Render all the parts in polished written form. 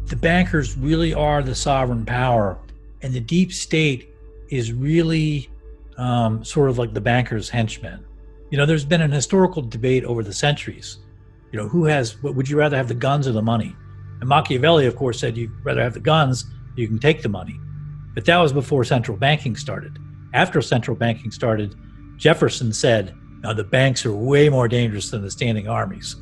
The bankers really are the sovereign power, and the deep state is really sort of like the bankers' henchmen. There's been an historical debate over the centuries. What would you rather have, the guns or the money? And Machiavelli, of course, said you'd rather have the guns, you can take the money. But that was before central banking started. After central banking started, Jefferson said, now the banks are way more dangerous than the standing armies.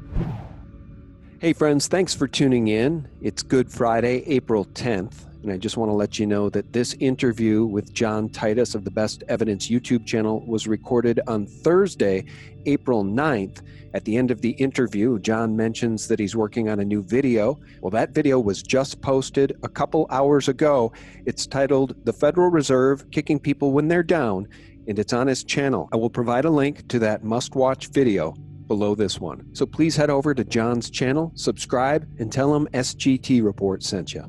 Hey friends, thanks for tuning in. It's Good Friday, April 10th, and I just want to let you know that this interview with John Titus of the Best Evidence YouTube channel was recorded on Thursday, April 9th. At the end of the interview, John mentions that he's working on a new video. Well, that video was just posted a couple hours ago. It's titled, "The Federal Reserve Kicking People When They're Down," and it's on his channel. I will provide a link to that must-watch video below this one. So please head over to John's channel, subscribe, and tell him SGT Report sent you.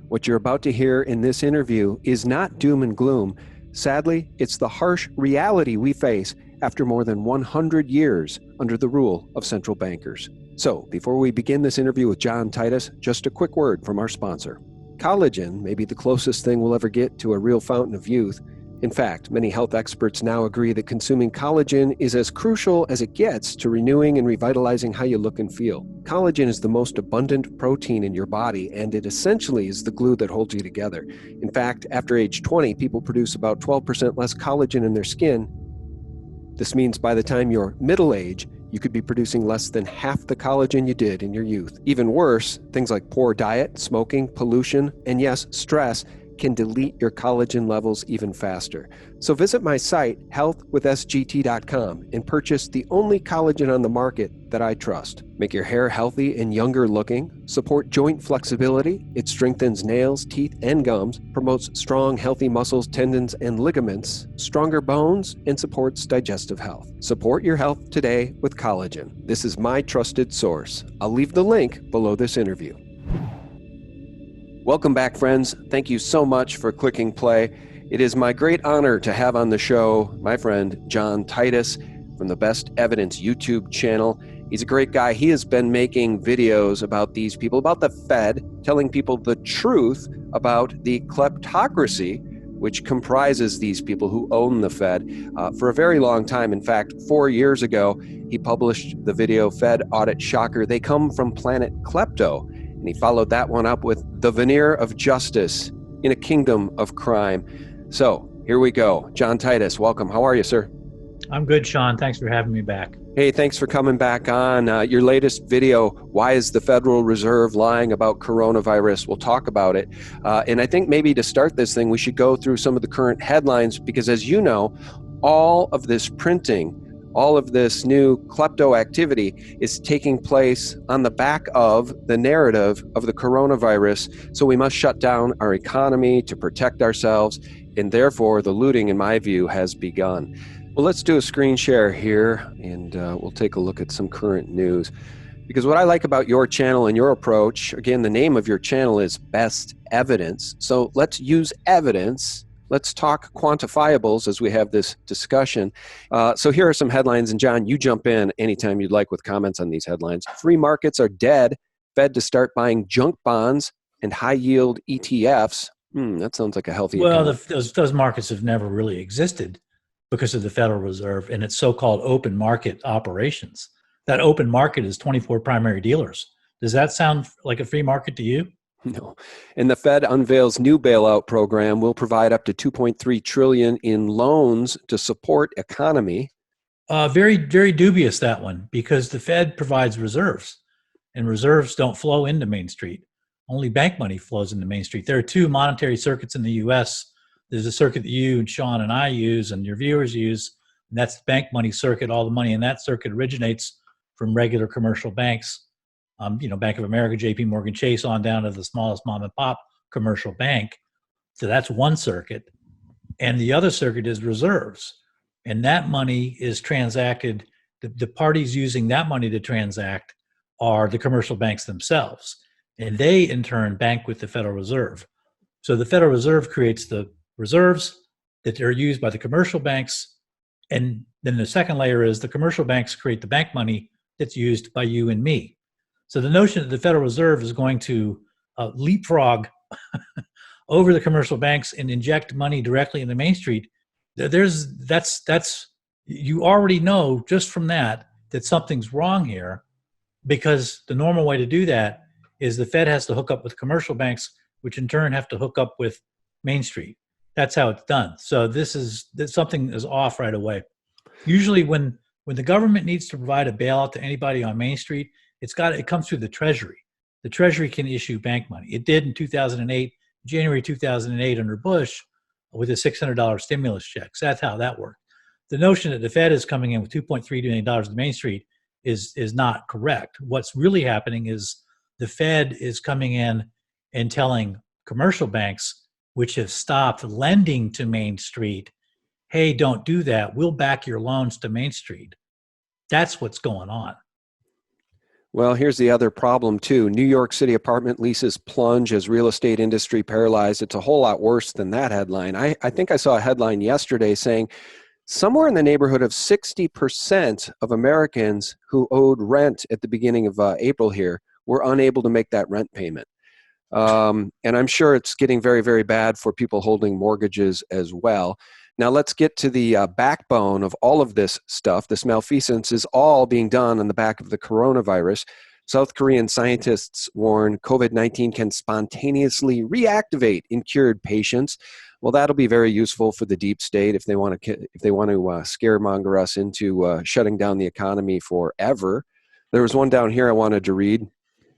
What you're about to hear in this interview is not doom and gloom. Sadly, it's the harsh reality we face after more than 100 years under the rule of central bankers. So, before we begin this interview with John Titus, just a quick word from our sponsor. Collagen may be the closest thing we'll ever get to a real fountain of youth. In fact, many health experts now agree that consuming collagen is as crucial as it gets to renewing and revitalizing how you look and feel. Collagen is the most abundant protein in your body, and it essentially is the glue that holds you together. In fact, after age 20, people produce about 12% less collagen in their skin. This means by the time you're middle age, you could be producing less than half the collagen you did in your youth. Even worse, things like poor diet, smoking, pollution, and yes, stress can delete your collagen levels even faster. So visit my site, healthwithsgt.com, and purchase the only collagen on the market that I trust. Make your hair healthy and younger looking, support joint flexibility, it strengthens nails, teeth, and gums, promotes strong, healthy muscles, tendons, and ligaments, stronger bones, and supports digestive health. Support your health today with collagen. This is my trusted source. I'll leave the link below this interview. Welcome back, friends. Thank you so much for clicking play. It is my great honor to have on the show my friend John Titus from the Best Evidence YouTube channel. He's a great guy. He has been making videos about these people, about the Fed, telling people the truth about the kleptocracy which comprises these people who own the Fed for a very long time. In fact, 4 years ago, he published the video Fed Audit Shocker. They come from Planet Klepto. And he followed that one up with The Veneer of Justice in a Kingdom of Crime. So here we go. John Titus, welcome. How are you, sir? I'm good, Sean. Thanks for having me back. Hey, thanks for coming back on. Your latest video, Why is the Federal Reserve Lying About Coronavirus? We'll talk about it. And I think maybe to start this thing, we should go through some of the current headlines because, as you know, all of this printing, all of this new klepto activity is taking place on the back of the narrative of the coronavirus. So we must shut down our economy to protect ourselves. And therefore, the looting, in my view, has begun. Well, let's do a screen share here and we'll take a look at some current news. Because what I like about your channel and your approach, again, the name of your channel is Best Evidence. So let's use evidence. Let's talk quantifiables as we have this discussion. So here are some headlines, and John, you jump in anytime you'd like with comments on these headlines. Free markets are dead. Fed to start buying junk bonds and high-yield ETFs. That sounds like a healthy Well, those markets have never really existed because of the Federal Reserve and its so-called open market operations. That open market is 24 primary dealers. Does that sound like a free market to you? No. And the Fed unveils new bailout program will provide up to $2.3 trillion in loans to support economy. Very, very dubious, that one, because the Fed provides reserves, and reserves don't flow into Main Street. Only bank money flows into Main Street. There are two monetary circuits in the U.S. There's a circuit that you and Sean and I use and your viewers use, and that's the bank money circuit. All the money in that circuit originates from regular commercial banks. Bank of America, JP Morgan Chase, on down to the smallest mom and pop commercial bank. So that's one circuit. And the other circuit is reserves. And that money is transacted. The parties using that money to transact are the commercial banks themselves. And they, in turn, bank with the Federal Reserve. So the Federal Reserve creates the reserves that are used by the commercial banks. And then the second layer is the commercial banks create the bank money that's used by you and me. So the notion that the Federal Reserve is going to leapfrog over the commercial banks and inject money directly into Main Street, that's you already know just from that something's wrong here, because the normal way to do that is the Fed has to hook up with commercial banks, which in turn have to hook up with Main Street. That's how it's done. So something is off right away. Usually when the government needs to provide a bailout to anybody on Main Street, it comes through the Treasury. The Treasury can issue bank money. It did in 2008, January 2008 under Bush with a $600 stimulus check. So that's how that worked. The notion that the Fed is coming in with $2.3 billion to Main Street is not correct. What's really happening is the Fed is coming in and telling commercial banks, which have stopped lending to Main Street, hey, don't do that. We'll back your loans to Main Street. That's what's going on. Well, here's the other problem, too. New York City apartment leases plunge as real estate industry paralyzed. It's a whole lot worse than that headline. I think I saw a headline yesterday saying somewhere in the neighborhood of 60% of Americans who owed rent at the beginning of April here were unable to make that rent payment. And I'm sure it's getting very, very bad for people holding mortgages as well. Now let's get to the backbone of all of this stuff. This malfeasance is all being done on the back of the coronavirus. South Korean scientists warn COVID-19 can spontaneously reactivate in cured patients. Well, that'll be very useful for the deep state if they want to scaremonger us into shutting down the economy forever. There was one down here I wanted to read.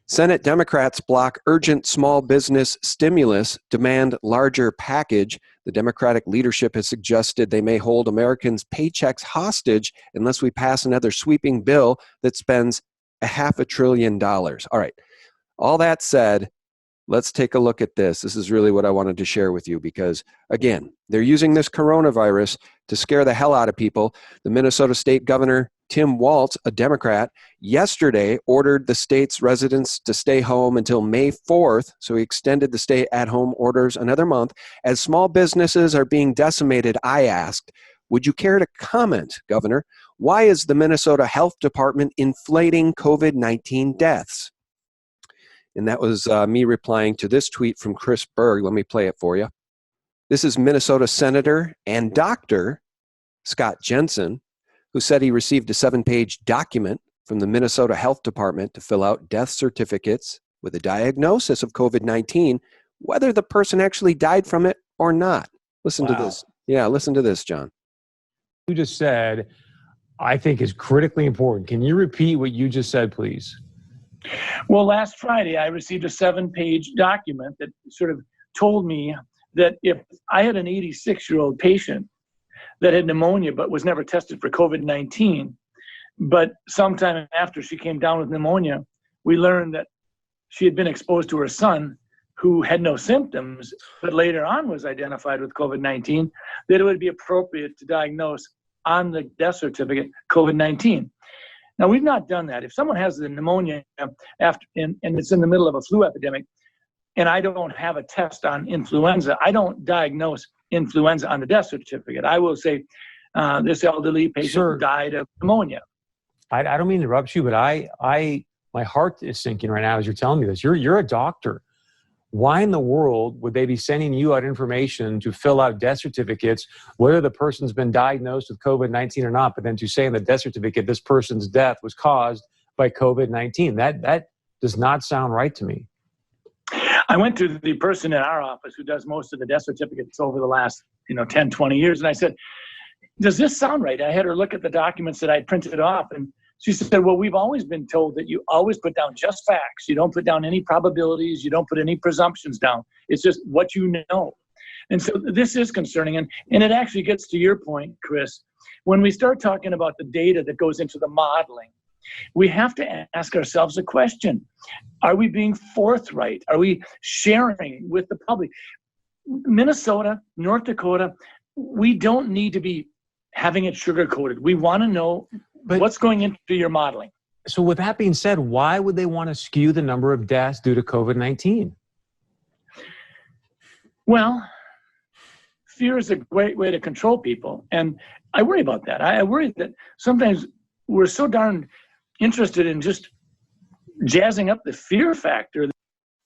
Senate Democrats block urgent small business stimulus, demand larger package. The Democratic leadership has suggested they may hold Americans' paychecks hostage unless we pass another sweeping bill that spends $500 billion. All right. All that said, let's take a look at this. This is really what I wanted to share with you because, again, they're using this coronavirus to scare the hell out of people. The Minnesota State Governor, Tim Walz, a Democrat, yesterday ordered the state's residents to stay home until May 4th. So he extended the stay-at-home orders another month. As small businesses are being decimated, I asked, would you care to comment, Governor? Why is the Minnesota Health Department inflating COVID-19 deaths? And that was me replying to this tweet from Chris Berg. Let me play it for you. This is Minnesota Senator and Dr. Scott Jensen, who said he received a 7-page document from the Minnesota Health Department to fill out death certificates with a diagnosis of COVID-19, whether the person actually died from it or not. Listen to this. Yeah, listen to this, John. You just said, I think is critically important. Can you repeat what you just said, please? Well, last Friday, I received a 7-page document that sort of told me that if I had an 86-year-old patient that had pneumonia but was never tested for COVID-19, but sometime after she came down with pneumonia, we learned that she had been exposed to her son who had no symptoms, but later on was identified with COVID-19, that it would be appropriate to diagnose on the death certificate COVID-19. Now, we've not done that. If someone has the pneumonia after and it's in the middle of a flu epidemic, and I don't have a test on influenza, I don't diagnose influenza on the death certificate. I will say this elderly patient died of pneumonia. I don't mean to interrupt you, but my heart is sinking right now as you're telling me this. You're a doctor. Why in the world would they be sending you out information to fill out death certificates, whether the person's been diagnosed with COVID-19 or not, but then to say in the death certificate, this person's death was caused by COVID-19? That does not sound right to me. I went to the person in our office who does most of the death certificates over the last 10, 20 years, and I said, does this sound right? I had her look at the documents that I printed off, and she said, well, we've always been told that you always put down just facts. You don't put down any probabilities. You don't put any presumptions down. It's just what you know. And so this is concerning. And it actually gets to your point, Chris. When we start talking about the data that goes into the modeling, we have to ask ourselves a question. Are we being forthright? Are we sharing with the public? Minnesota, North Dakota, we don't need to be having it sugar-coated. We want to know what's going into your modeling. So with that being said, why would they want to skew the number of deaths due to COVID-19? Well, fear is a great way to control people. And I worry about that. I worry that sometimes we're so darn interested in just jazzing up the fear factor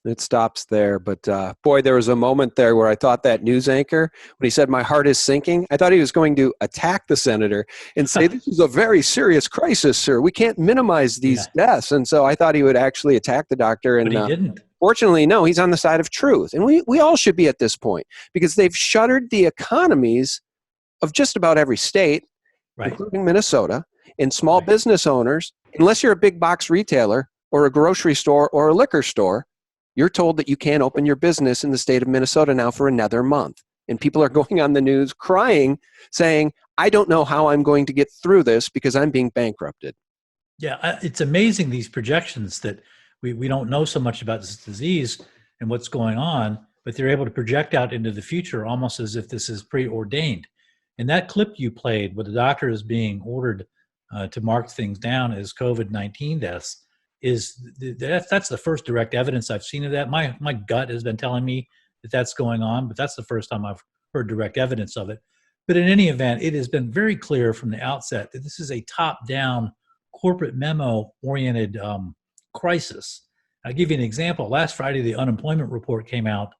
It stops there. But boy, there was a moment there where I thought that news anchor, when he said, "My heart is sinking," I thought he was going to attack the senator and say, "This is a very serious crisis, sir. We can't minimize these deaths." And so I thought he would actually attack the doctor. And But he didn't. Fortunately, no, he's on the side of truth. And we all should be at this point, because they've shuttered the economies of just about every state, Right. including Minnesota, and small business owners. Unless you're a big box retailer or a grocery store or a liquor store, you're told that you can't open your business in the state of Minnesota now for another month. And people are going on the news crying, saying, "I don't know how I'm going to get through this because I'm being bankrupted." Yeah, it's amazing, these projections, that we don't know so much about this disease and what's going on, but they're able to project out into the future almost as if this is preordained. And that clip you played where the doctor is being ordered to mark things down as COVID-19 deaths, that's the first direct evidence I've seen of that. My gut has been telling me that that's going on, but that's the first time I've heard direct evidence of it. But in any event, it has been very clear from the outset that this is a top-down, corporate memo-oriented crisis. I'll give you an example. Last Friday, the unemployment report came out,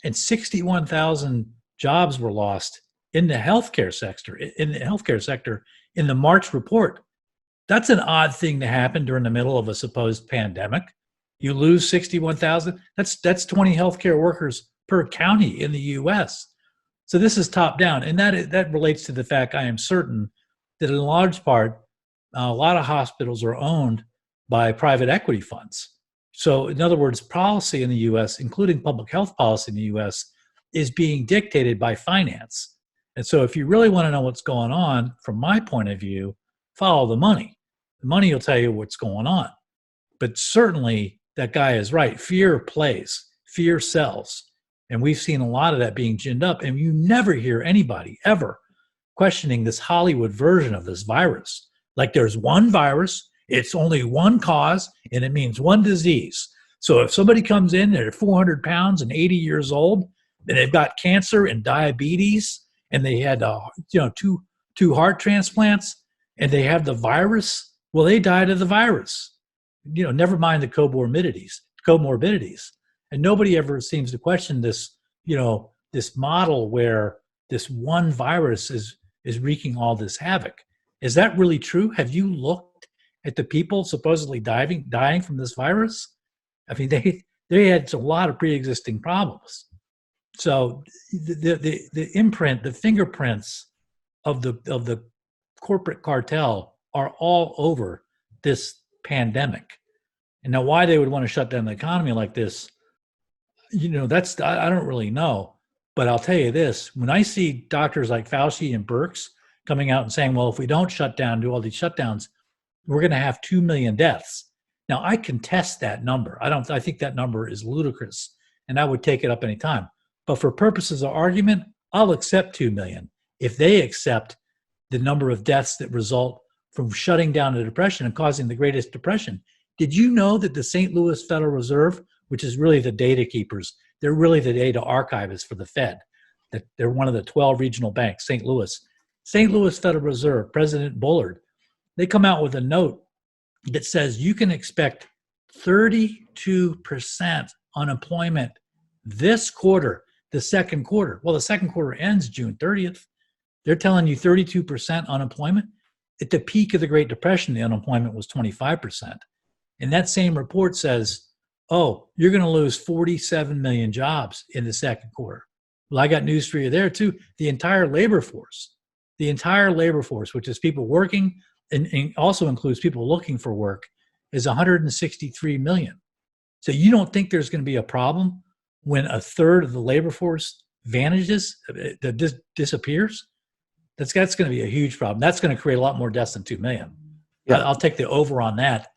and 61,000 jobs were lost in the healthcare sector. In the March report. That's an odd thing to happen during the middle of a supposed pandemic. You lose 61,000. That's 20 healthcare workers per county in the U.S. So this is top down, and that relates to the fact, I am certain, that in large part, a lot of hospitals are owned by private equity funds. So in other words, policy in the U.S., including public health policy in the U.S., is being dictated by finance. And so if you really want to know what's going on, from my point of view, follow the money. The money will tell you what's going on. But certainly that guy is right. Fear plays. Fear sells. And we've seen a lot of that being ginned up. And you never hear anybody ever questioning this Hollywood version of this virus. Like there's one virus, it's only one cause, and it means one disease. So if somebody comes in, they're 400 pounds and 80 years old, and they've got cancer and diabetes, and they had two heart transplants, and they have the virus, well, they died of the virus. Never mind the comorbidities. And nobody ever seems to question this, this model where this one virus is wreaking all this havoc. Is that really true? Have you looked at the people supposedly dying from this virus? I mean, they had a lot of pre-existing problems. So the imprint, the fingerprints of the corporate cartel are all over this pandemic. And now why they would want to shut down the economy like this, I don't really know. But I'll tell you this, when I see doctors like Fauci and Birx coming out and saying, well, if we don't shut down, do all these shutdowns, we're going to have 2 million deaths. Now, I contest that number. I think that number is ludicrous, and I would take it up any time. But for purposes of argument, I'll accept 2 million if they accept the number of deaths that result from shutting down the depression and causing the Greatest Depression. Did you know that the St. Louis Federal Reserve, which is really the data keepers, they're really the data archivists for the Fed, that they're one of the 12 regional banks, St. Louis Federal Reserve, President Bullard, they come out with a note that says you can expect 32% unemployment this quarter, the second quarter. Well, the second quarter ends June 30th. They're telling you 32% unemployment. At the peak of the Great Depression, the unemployment was 25%. And that same report says, oh, you're going to lose 47 million jobs in the second quarter. Well, I got news for you there too. The entire labor force, which is people working and also includes people looking for work, is 163 million. So you don't think there's going to be a problem when a third of the labor force vanishes, that disappears? That's going to be a huge problem. That's going to create a lot more deaths than 2 million. Yeah. I'll take the over on that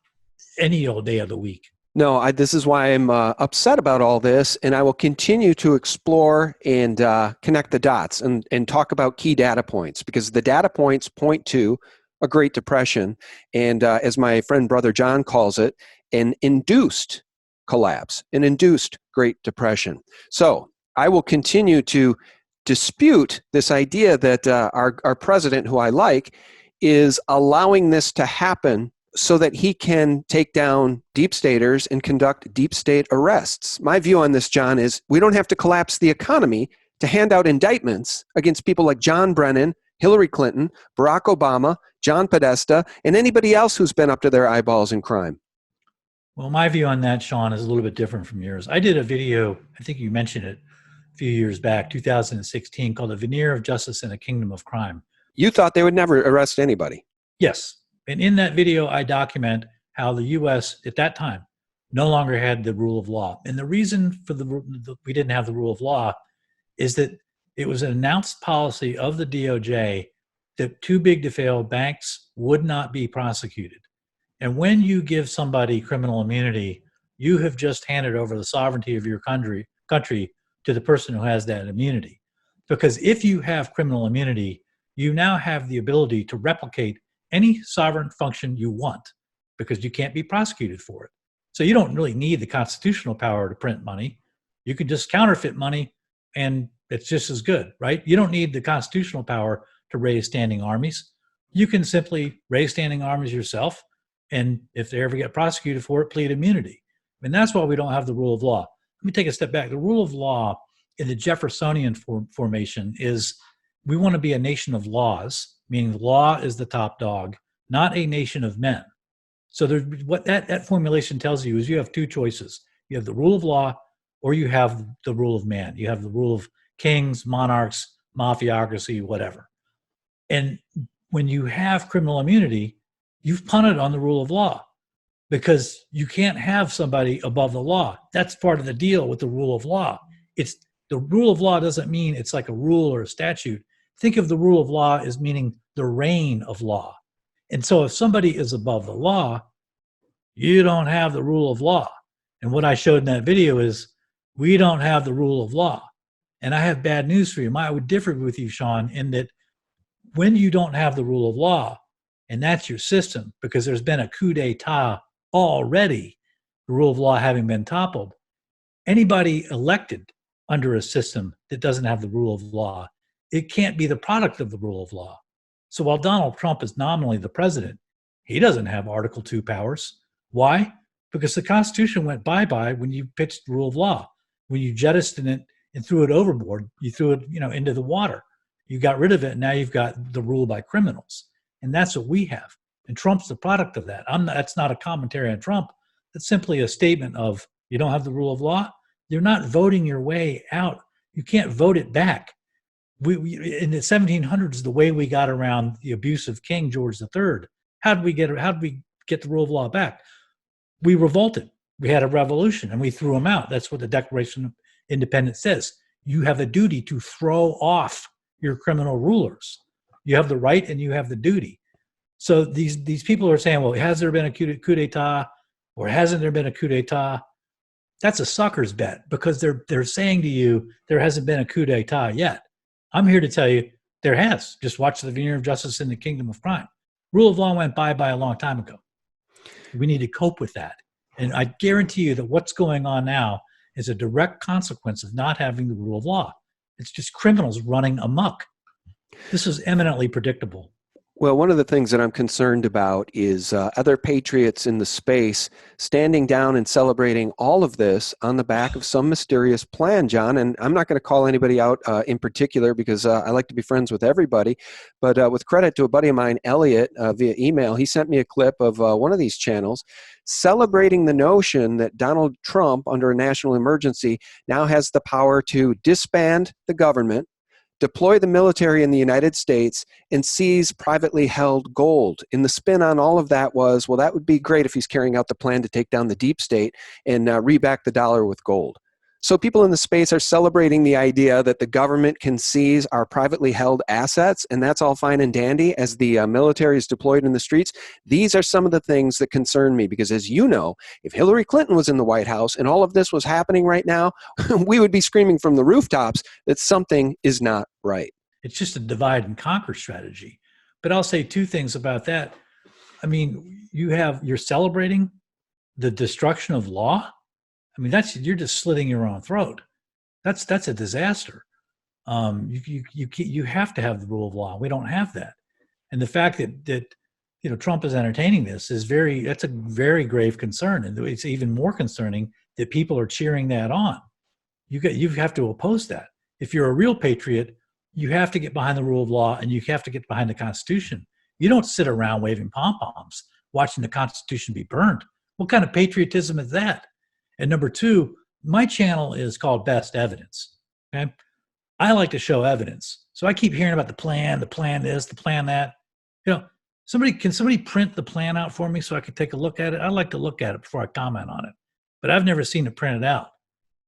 any old day of the week. No, this is why I'm upset about all this, and I will continue to explore and connect the dots and talk about key data points, because the data points point to a Great Depression, and as my friend Brother John calls it, an induced collapse, an induced Great Depression. So I will continue to dispute this idea that our president, who I like, is allowing this to happen so that he can take down deep staters and conduct deep state arrests. My view on this, John, is we don't have to collapse the economy to hand out indictments against people like John Brennan, Hillary Clinton, Barack Obama, John Podesta, and anybody else who's been up to their eyeballs in crime. Well, my view on that, Sean, is a little bit different from yours. I did a video, I think you mentioned it a few years back, 2016, called A Veneer of Justice in a Kingdom of Crime. You thought they would never arrest anybody. Yes. And in that video, I document how the U.S. at that time no longer had the rule of law. And the reason for we didn't have the rule of law is that it was an announced policy of the DOJ that too big to fail banks would not be prosecuted. And when you give somebody criminal immunity, you have just handed over the sovereignty of your country to the person who has that immunity. Because if you have criminal immunity, you now have the ability to replicate any sovereign function you want because you can't be prosecuted for it. So you don't really need the constitutional power to print money. You can just counterfeit money and it's just as good, right? You don't need the constitutional power to raise standing armies. You can simply raise standing armies yourself, and if they ever get prosecuted for it, plead immunity. And that's why we don't have the rule of law. Let me take a step back. The rule of law in the Jeffersonian formation is we want to be a nation of laws, meaning law is the top dog, not a nation of men. So what that formulation tells you is you have two choices. You have the rule of law or you have the rule of man. You have the rule of kings, monarchs, mafiocracy, whatever. And when you have criminal immunity, you've punted on the rule of law because you can't have somebody above the law. That's part of the deal with the rule of law. It's the rule of law doesn't mean it's like a rule or a statute. Think of the rule of law as meaning the reign of law. And so if somebody is above the law, you don't have the rule of law. And what I showed in that video is we don't have the rule of law. And I have bad news for you. I would differ with you, Sean, in that when you don't have the rule of law, and that's your system, because there's been a coup d'etat already, the rule of law having been toppled, anybody elected under a system that doesn't have the rule of law, it can't be the product of the rule of law. So while Donald Trump is nominally the president, he doesn't have Article 2 powers. Why? Because the Constitution went bye-bye when you pitched the rule of law. When you jettisoned it and threw it overboard, you threw it, into the water. You got rid of it, and now you've got the rule by criminals. And that's what we have. And Trump's the product of that. That's not a commentary on Trump. That's simply a statement of you don't have the rule of law. You're not voting your way out. You can't vote it back. We in the 1700s, the way we got around the abuse of King George III, how did we get the rule of law back? We revolted. We had a revolution, and we threw him out. That's what the Declaration of Independence says. You have a duty to throw off your criminal rulers. You have the right and you have the duty. So these people are saying, well, has there been a coup d'etat or hasn't there been a coup d'etat? That's a sucker's bet because they're saying to you there hasn't been a coup d'etat yet. I'm here to tell you there has. Just watch the Veneer of Justice in the Kingdom of Crime. Rule of law went bye-bye a long time ago. We need to cope with that. And I guarantee you that what's going on now is a direct consequence of not having the rule of law. It's just criminals running amok. This is eminently predictable. Well, one of the things that I'm concerned about is other patriots in the space standing down and celebrating all of this on the back of some mysterious plan, John. And I'm not going to call anybody out in particular because I like to be friends with everybody. But with credit to a buddy of mine, Elliot, via email, he sent me a clip of one of these channels celebrating the notion that Donald Trump, under a national emergency, now has the power to disband the government, deploy the military in the United States, and seize privately held gold. And the spin on all of that was, well, that would be great if he's carrying out the plan to take down the deep state and reback the dollar with gold. So people in the space are celebrating the idea that the government can seize our privately held assets, and that's all fine and dandy as the military is deployed in the streets. These are some of the things that concern me because, as you know, if Hillary Clinton was in the White House and all of this was happening right now, we would be screaming from the rooftops that something is not right. It's just a divide and conquer strategy. But I'll say two things about that. I mean, you're celebrating the destruction of law. I mean, you're just slitting your own throat. That's a disaster. You have to have the rule of law. We don't have that. And the fact that Trump is entertaining this that's a very grave concern. And it's even more concerning that people are cheering that on. You have to oppose that. If you're a real patriot, you have to get behind the rule of law and you have to get behind the Constitution. You don't sit around waving pom-poms, watching the Constitution be burned. What kind of patriotism is that? And number two, my channel is called Best Evidence. Okay, I like to show evidence. So I keep hearing about the plan this, the plan that. Can somebody print the plan out for me so I can take a look at it? I'd like to look at it before I comment on it. But I've never seen it printed out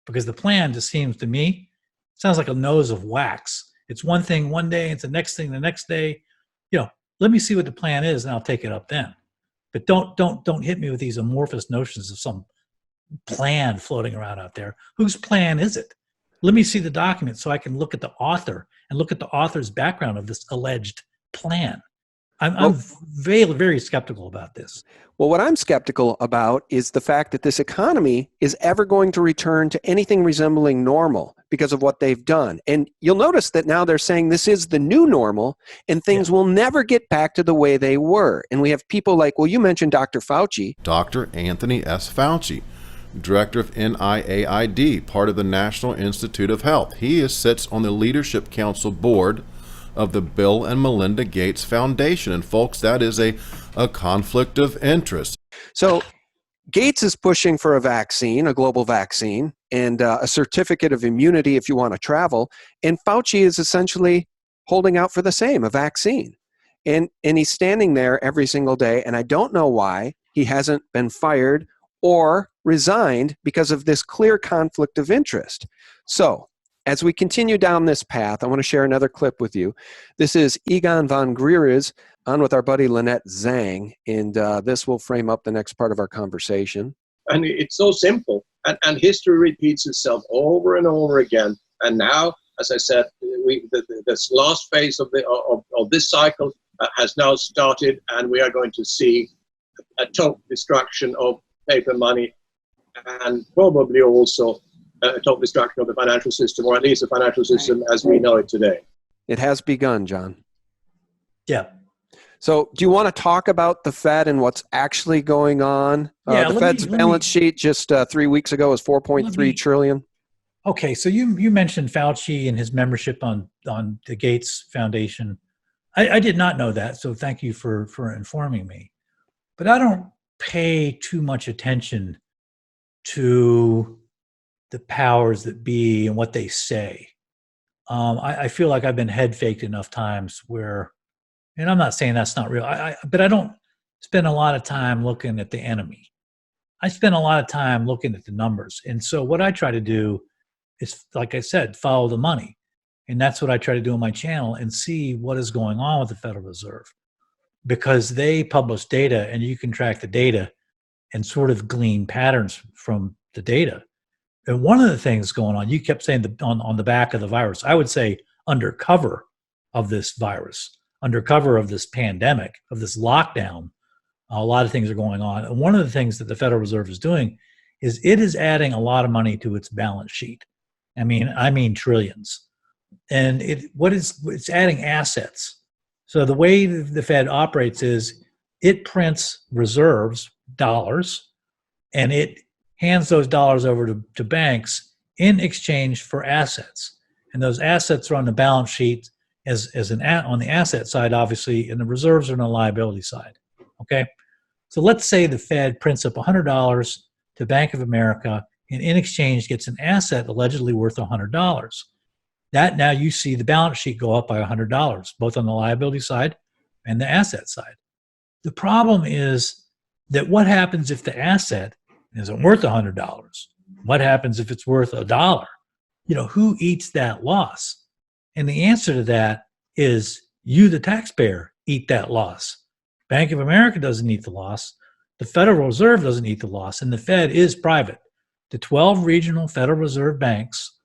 because the plan just seems to me, sounds like a nose of wax. It's one thing one day, it's the next thing the next day. Let me see what the plan is and I'll take it up then. But don't hit me with these amorphous notions of some plan floating around out there. Whose plan is it? Let me see the document so I can look at the author and look at the author's background of this alleged plan. I'm very, very skeptical about this. Well, what I'm skeptical about is the fact that this economy is ever going to return to anything resembling normal because of what they've done. And you'll notice that now they're saying this is the new normal and things will never get back to the way they were. And we have people like, well, you mentioned Dr. Fauci. Dr. Anthony S. Fauci, director of NIAID, part of the National Institute of Health. He sits on the Leadership Council board of the Bill and Melinda Gates Foundation. And folks, that is a conflict of interest. So Gates is pushing for a vaccine, a global vaccine, and a certificate of immunity if you want to travel. And Fauci is essentially holding out for the same, a vaccine. And he's standing there every single day. And I don't know why he hasn't been fired or resigned because of this clear conflict of interest. So as we continue down this path, I want to share another clip with you. This is Egon von Grieres on with our buddy Lynette Zhang, and this will frame up the next part of our conversation. And it's so simple, and history repeats itself over and over again. And now, as I said, this last phase of this cycle has now started, and we are going to see a total destruction of paper money, and probably also a total destruction of the financial system, or at least the financial system as we know it today. It has begun, John. Yeah. So do you want to talk about the Fed and what's actually going on? The Fed's balance sheet just 3 weeks ago was $4.3 trillion. Okay, so you mentioned Fauci and his membership on the Gates Foundation. I did not know that, so thank you for informing me. But I don't pay too much attention to the powers that be and what they say. I feel like I've been head faked enough times where, and I'm not saying that's not real, but I don't spend a lot of time looking at the enemy. I spend a lot of time looking at the numbers. And so what I try to do is, like I said, follow the money. And that's what I try to do on my channel and see what is going on with the Federal Reserve. Because they publish data and you can track the data and sort of glean patterns from the data. And one of the things going on, you kept saying on the back of the virus, I would say under cover of this virus, under cover of this pandemic, of this lockdown, a lot of things are going on. And one of the things that the Federal Reserve is doing is it is adding a lot of money to its balance sheet. I mean trillions. And it's adding assets. So the way the Fed operates is it prints reserves, dollars, and it hands those dollars over to banks in exchange for assets. And those assets are on the balance sheet on the asset side, obviously, and the reserves are on the liability side. Okay? So let's say the Fed prints up $100 to Bank of America and in exchange gets an asset allegedly worth $100. That now you see the balance sheet go up by $100, both on the liability side and the asset side. The problem is that what happens if the asset isn't worth $100? What happens if it's worth $1? Who eats that loss? And the answer to that is you, the taxpayer, eat that loss. Bank of America doesn't eat the loss. The Federal Reserve doesn't eat the loss. And the Fed is private. The 12 regional Federal Reserve banks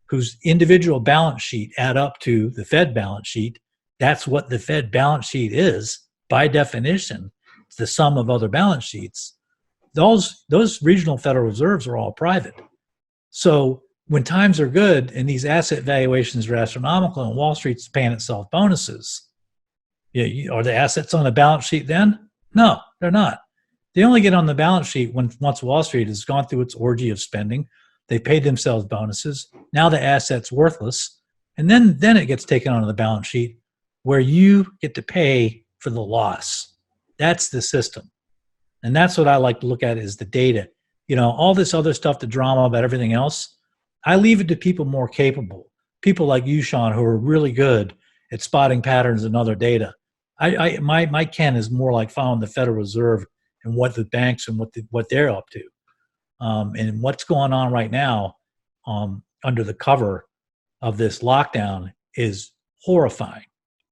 whose individual balance sheet add up to the Fed balance sheet, that's what the Fed balance sheet is by definition. It's the sum of other balance sheets. Those regional Federal Reserves are all private. So when times are good and these asset valuations are astronomical and Wall Street's paying itself bonuses, Are the assets on the balance sheet then? No, they're not. They only get on the balance sheet once Wall Street has gone through its orgy of spending. They paid themselves bonuses. Now the asset's worthless. And then it gets taken onto the balance sheet where you get to pay for the loss. That's the system. And that's what I like to look at is the data. All this other stuff, the drama about everything else, I leave it to people more capable. People like you, Sean, who are really good at spotting patterns in other data. My ken is more like following the Federal Reserve and what the banks and what they're up to. And what's going on right now under the cover of this lockdown is horrifying.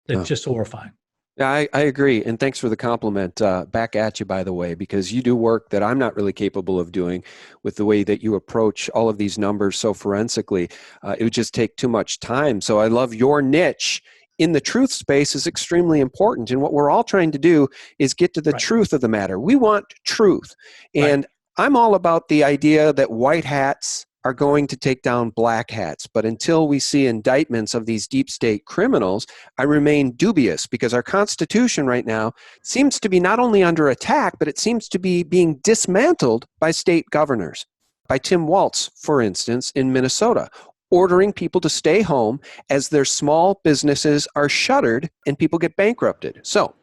It's just horrifying. Yeah, I agree. And thanks for the compliment. Back at you, by the way, because you do work that I'm not really capable of doing with the way that you approach all of these numbers so forensically. It would just take too much time. So I love your niche in the truth space is extremely important. And what we're all trying to do is get to the truth of the matter. We want truth. And I'm all about the idea that white hats are going to take down black hats. But until we see indictments of these deep state criminals, I remain dubious because our Constitution right now seems to be not only under attack, but it seems to be being dismantled by state governors. By Tim Walz, for instance, in Minnesota, ordering people to stay home as their small businesses are shuttered and people get bankrupted. So,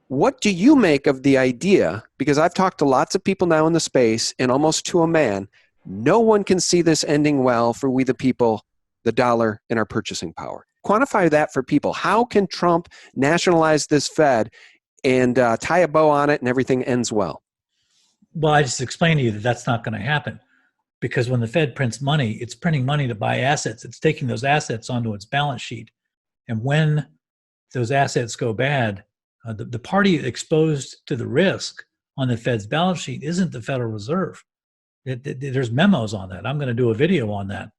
what do you make of the idea? Because I've talked to lots of people now in the space, and almost to a man, no one can see this ending well for we the people, the dollar, and our purchasing power. Quantify that for people. How can Trump nationalize this Fed and tie a bow on it and everything ends well? Well, I just explained to you that that's not going to happen. Because when the Fed prints money, it's printing money to buy assets. It's taking those assets onto its balance sheet. And when those assets go bad, the party exposed to the risk on the Fed's balance sheet isn't the Federal Reserve. There's memos on that. I'm going to do a video on that.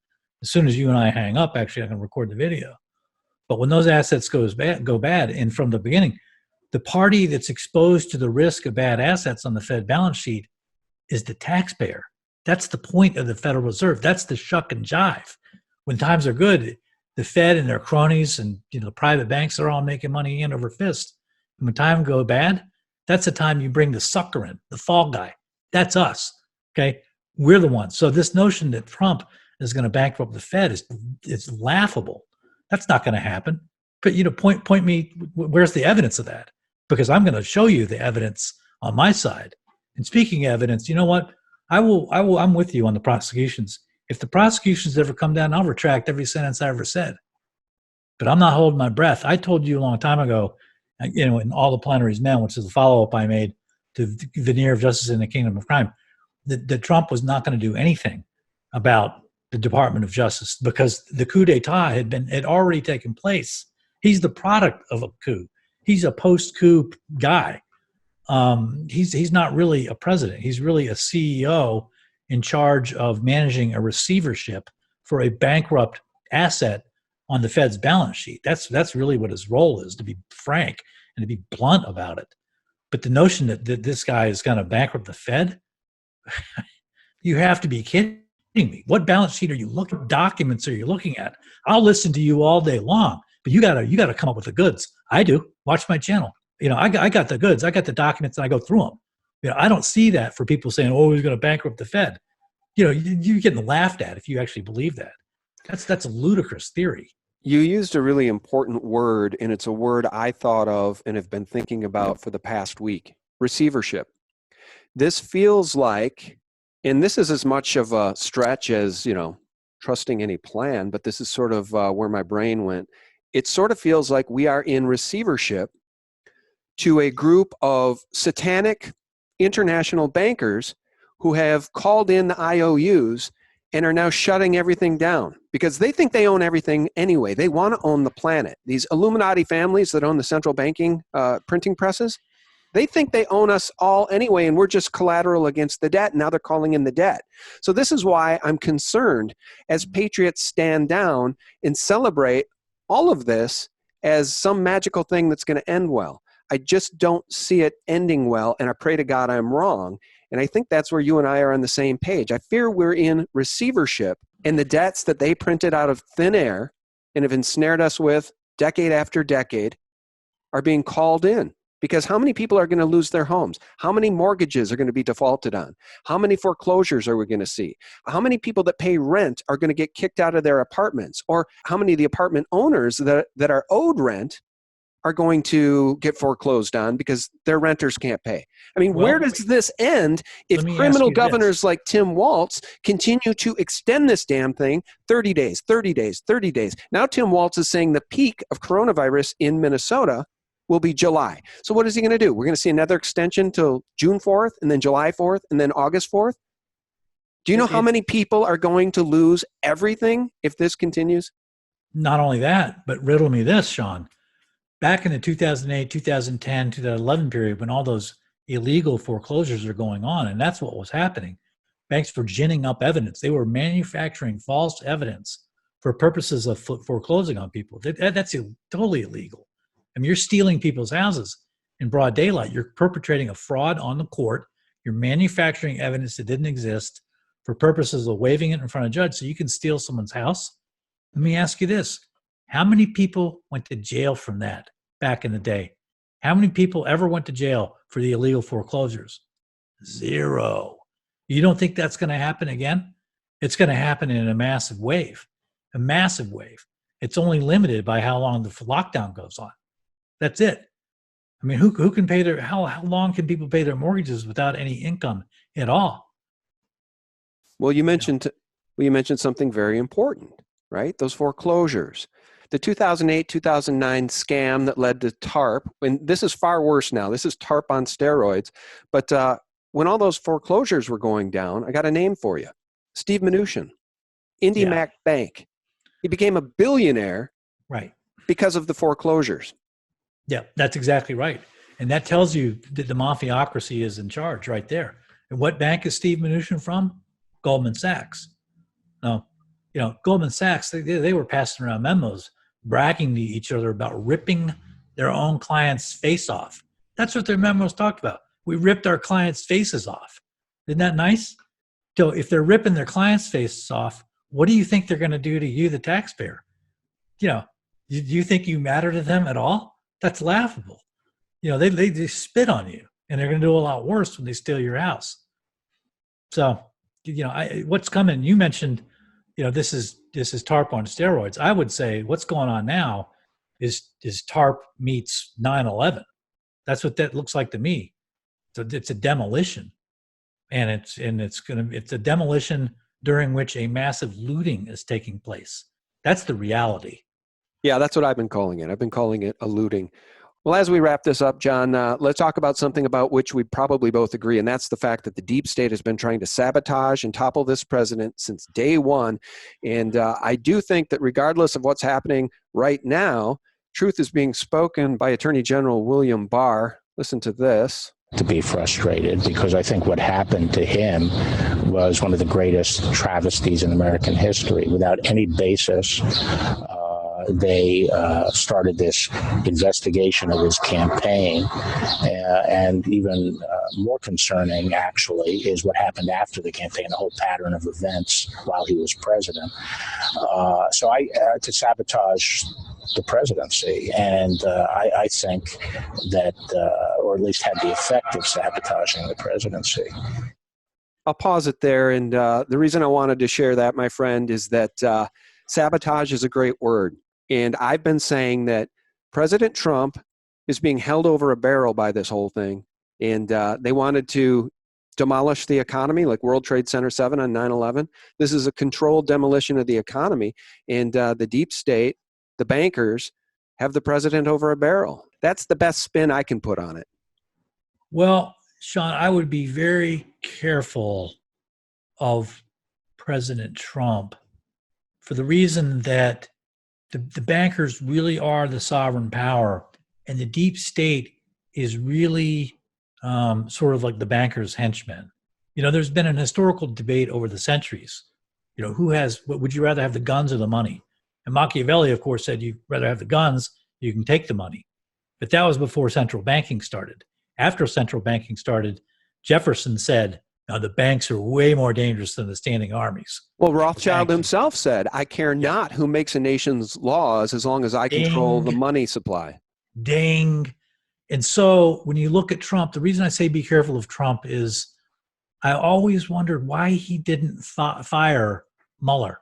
As soon as you and I hang up, actually, I can record the video. But when those assets go bad, and from the beginning, the party that's exposed to the risk of bad assets on the Fed balance sheet is the taxpayer. That's the point of the Federal Reserve. That's the shuck and jive. When times are good, the Fed and their cronies and the private banks are all making money hand over fist. And when times go bad, that's the time you bring the sucker in, the fall guy. That's us. Okay, we're the ones. So this notion that Trump is going to bankrupt the Fed is laughable. That's not going to happen. But point me. Where's the evidence of that? Because I'm going to show you the evidence on my side. And speaking of evidence, you know what? I'm with you on the prosecutions. If the prosecutions ever come down, I'll retract every sentence I ever said. But I'm not holding my breath. I told you a long time ago, in All the Plenaries Men, which is the follow-up I made to the Veneer of Justice in the Kingdom of Crime, that Trump was not going to do anything about the Department of Justice because the coup d'etat had already taken place. He's the product of a coup. He's a post-coup guy. He's not really a president. He's really a CEO in charge of managing a receivership for a bankrupt asset on the Fed's balance sheet. That's really what his role is, to be frank and to be blunt about it. But the notion that this guy is going to bankrupt the Fed, you have to be kidding me. What balance sheet are you documents are you looking at? I'll listen to you all day long, but you gotta come up with the goods. I do. Watch my channel. I got the goods. I got the documents, and I go through them. I don't see that for people saying, "Oh, he's going to bankrupt the Fed." You're getting laughed at if you actually believe that. That's a ludicrous theory. You used a really important word, and it's a word I thought of and have been thinking about for the past week: receivership. This feels like, and this is as much of a stretch as trusting any plan, but this is sort of where my brain went. It sort of feels like we are in receivership to a group of satanic international bankers who have called in the IOUs and are now shutting everything down because they think they own everything anyway. They want to own the planet. These Illuminati families that own the central banking printing presses, they think they own us all anyway, and we're just collateral against the debt. Now they're calling in the debt. So this is why I'm concerned as patriots stand down and celebrate all of this as some magical thing that's going to end well. I just don't see it ending well, and I pray to God I'm wrong. And I think that's where you and I are on the same page. I fear we're in receivership, and the debts that they printed out of thin air and have ensnared us with decade after decade are being called in. Because how many people are going to lose their homes? How many mortgages are going to be defaulted on? How many foreclosures are we going to see? How many people that pay rent are going to get kicked out of their apartments? Or how many of the apartment owners that are owed rent are going to get foreclosed on because their renters can't pay? I mean, where does this end if criminal governors like Tim Walz continue to extend this damn thing 30 days, 30 days, 30 days? Now Tim Walz is saying the peak of coronavirus in Minnesota will be July. So what is he going to do? We're going to see another extension till June 4th and then July 4th and then August 4th? Do you know how many people are going to lose everything if this continues? Not only that, but riddle me this, Sean. Back in the 2008, 2010, 2011 period, when all those illegal foreclosures are going on, and that's what was happening, banks were ginning up evidence. They were manufacturing false evidence for purposes of foreclosing on people. That's totally illegal. I mean, you're stealing people's houses in broad daylight. You're perpetrating a fraud on the court. You're manufacturing evidence that didn't exist for purposes of waiving it in front of a judge so you can steal someone's house. Let me ask you this. How many people went to jail from that back in the day? How many people ever went to jail for the illegal foreclosures? 0. You don't think that's going to happen again? It's going to happen in a massive wave. A massive wave. It's only limited by how long the lockdown goes on. That's it. I mean, who can pay their, how long can people pay their mortgages without any income at all? Well, you mentioned something very important, right? Those foreclosures. The 2008, 2009 scam that led to TARP, and this is far worse now. This is TARP on steroids. But when all those foreclosures were going down, I got a name for you. Steve Mnuchin, IndyMac Bank. He became a billionaire because of the foreclosures. Yeah, that's exactly right. And that tells you that the mafiocracy is in charge right there. And what bank is Steve Mnuchin from? Goldman Sachs. Now, Goldman Sachs, they were passing around memos bragging to each other about ripping their own clients' face off. That's what their memos talked about. We ripped our clients' faces off. Isn't that nice? So if they're ripping their clients' faces off, what do you think they're going to do to you, the taxpayer? Do you think you matter to them at all? That's laughable. They spit on you, and they're going to do a lot worse when they steal your house. So, what's coming? You mentioned, this is TARP on steroids. I would say what's going on now is TARP meets 9/11. That's what that looks like to me. So it's a demolition, and it's a demolition during which a massive looting is taking place. That's the reality. Yeah, that's what I've been calling it. I've been calling it a looting. Well, as we wrap this up, John, let's talk about something about which we probably both agree, and that's the fact that the deep state has been trying to sabotage and topple this president since day one. And I do think that regardless of what's happening right now, truth is being spoken by Attorney General William Barr. Listen to this. To be frustrated, because I think what happened to him was one of the greatest travesties in American history. Without any basis, they started this investigation of his campaign, and even more concerning, actually, is what happened after the campaign, the whole pattern of events while he was president. To sabotage the presidency, and I think that, or at least had the effect of sabotaging the presidency. I'll pause it there, and the reason I wanted to share that, my friend, is that sabotage is a great word. And I've been saying that President Trump is being held over a barrel by this whole thing. And they wanted to demolish the economy like World Trade Center 7 on 9/11. This is a controlled demolition of the economy. And the deep state, the bankers, have the president over a barrel. That's the best spin I can put on it. Well, Sean, I would be very careful of President Trump for the reason that the bankers really are the sovereign power, and the deep state is really sort of like the bankers' henchmen. There's been an historical debate over the centuries. What would you rather have, the guns or the money? And Machiavelli, of course, said you'd rather have the guns, you can take the money. But that was before central banking started. After central banking started, Jefferson said, now, the banks are way more dangerous than the standing armies. Well, Rothschild himself said, I care not who makes a nation's laws as long as I control the money supply. Ding. And so when you look at Trump, the reason I say be careful of Trump is I always wondered why he didn't fire Mueller.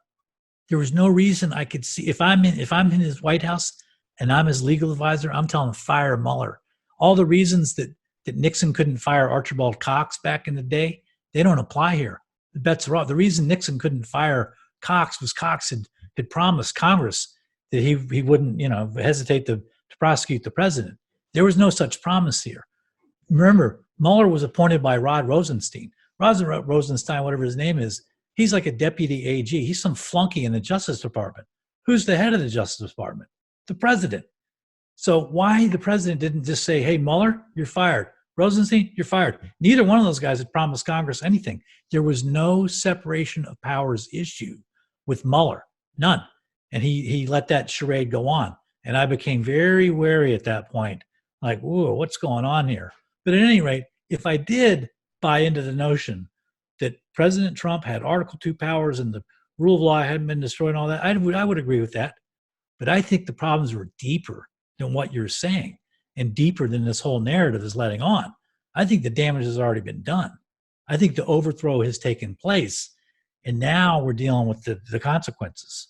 There was no reason I could see. If I'm in his White House and I'm his legal advisor, I'm telling him fire Mueller. All the reasons that Nixon couldn't fire Archibald Cox back in the day, they don't apply here. The bets are off. The reason Nixon couldn't fire Cox was Cox had promised Congress that he wouldn't, hesitate to prosecute the president. There was no such promise here. Remember, Mueller was appointed by Rod Rosenstein. Rod Rosenstein, whatever his name is, he's like a deputy AG. He's some flunky in the Justice Department. Who's the head of the Justice Department? The president. So why the president didn't just say, hey, Mueller, you're fired. Rosenstein, you're fired. Neither one of those guys had promised Congress anything. There was no separation of powers issue with Mueller. None. And he let that charade go on. And I became very wary at that point. Like, whoa, what's going on here? But at any rate, if I did buy into the notion that President Trump had Article 2 powers and the rule of law hadn't been destroyed and all that, I would agree with that. But I think the problems were deeper than what you're saying and deeper than this whole narrative is letting on. I think the damage has already been done. I think the overthrow has taken place, and now we're dealing with the consequences.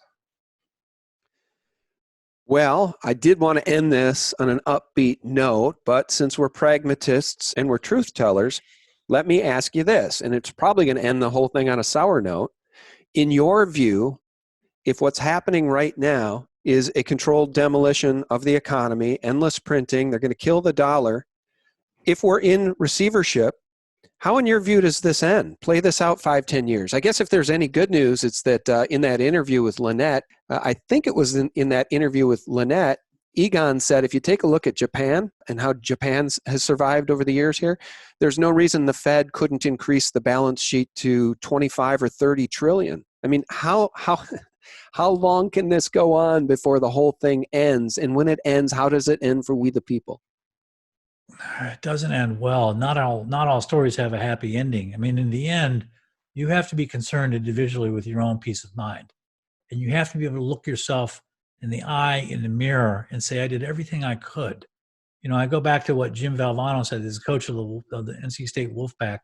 Well, I did want to end this on an upbeat note, but since we're pragmatists and we're truth tellers, let me ask you this, and it's probably going to end the whole thing on a sour note. In your view, if what's happening right now is a controlled demolition of the economy, endless printing, they're going to kill the dollar, if we're in receivership, how in your view does this end? Play this out 5-10 years. I guess if there's any good news, it's that in that interview with Lynette, I think it was in that interview with Lynette, Egon said, if you take a look at Japan and how Japan has survived over the years here, there's no reason the Fed couldn't increase the balance sheet to 25 or 30 trillion. I mean, how long can this go on before the whole thing ends? And when it ends, how does it end for we the people? It doesn't end well. Not all stories have a happy ending. I mean, in the end, you have to be concerned individually with your own peace of mind. And you have to be able to look yourself in the eye, in the mirror, and say, I did everything I could. I go back to what Jim Valvano said as coach of the NC State Wolfpack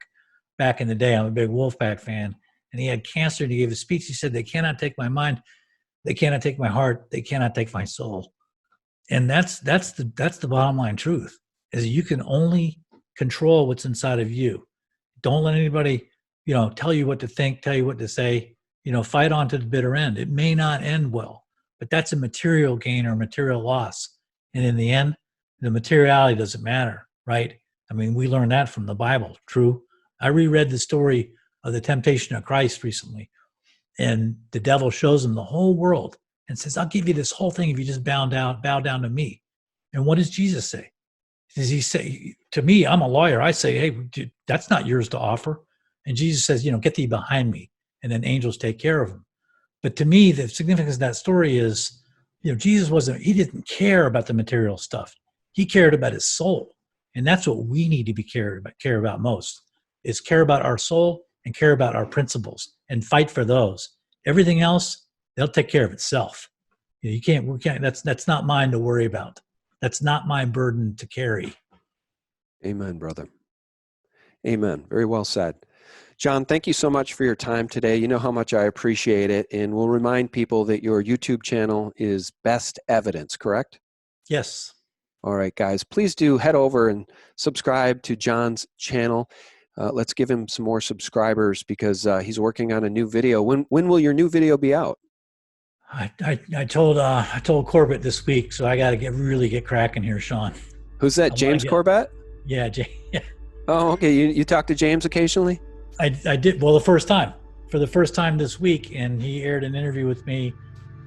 back in the day. I'm a big Wolfpack fan. And he had cancer, and he gave a speech. He said, they cannot take my mind. They cannot take my heart. They cannot take my soul. And that's the bottom line truth, is you can only control what's inside of you. Don't let anybody, tell you what to think, tell you what to say, fight on to the bitter end. It may not end well, but that's a material gain or material loss. And in the end, the materiality doesn't matter, right? I mean, we learned that from the Bible, true. I reread the story of the temptation of Christ recently, and the devil shows him the whole world and says, I'll give you this whole thing if you just bow down to me. And what does Jesus say? Does he say, to me, I'm a lawyer, I say, hey, dude, that's not yours to offer. And Jesus says, get thee behind me. And then angels take care of him. But to me, the significance of that story is, Jesus he didn't care about the material stuff. He cared about his soul. And that's what we need to care about most, is care about our soul and care about our principles and fight for those. Everything else, they'll take care of itself. We can't, that's not mine to worry about. That's not my burden to carry. Amen, brother. Amen. Very well said. John, thank you so much for your time today. You know how much I appreciate it. And we'll remind people that your YouTube channel is Best Evidence, correct? Yes. All right, guys, please do head over and subscribe to John's channel. Let's give him some more subscribers because he's working on a new video. When will your new video be out? I told Corbett this week, so I got to really get cracking here, Sean. Who's that? James Corbett? Yeah, James. Yeah. Oh, okay. You talk to James occasionally? I did. Well, for the first time this week, and he aired an interview with me,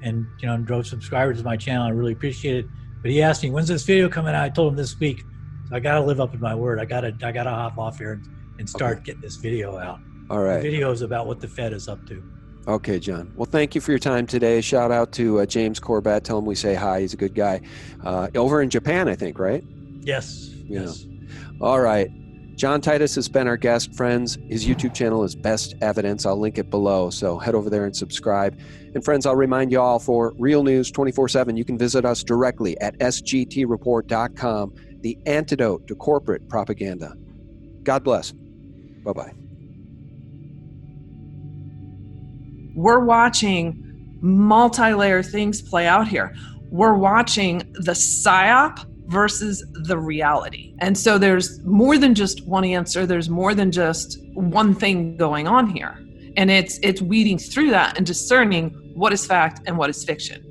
and drove subscribers to my channel. I really appreciate it. But he asked me, "When's this video coming out?" I told him this week. So I got to live up to my word. I got to hop off here and start getting this video out. All right. The video is about what the Fed is up to. Okay, John. Well, thank you for your time today. Shout out to James Corbett. Tell him we say hi. He's a good guy. Over in Japan, I think, right? Yes. Yeah. Yes. All right. John Titus has been our guest, friends. His YouTube channel is Best Evidence. I'll link it below, so head over there and subscribe. And friends, I'll remind you all, for real news 24/7, you can visit us directly at sgtreport.com, the antidote to corporate propaganda. God bless. Bye-bye. We're watching multi-layer things play out here. We're watching the PSYOP versus the reality. And so there's more than just one answer. There's more than just one thing going on here. And it's weeding through that and discerning what is fact and what is fiction.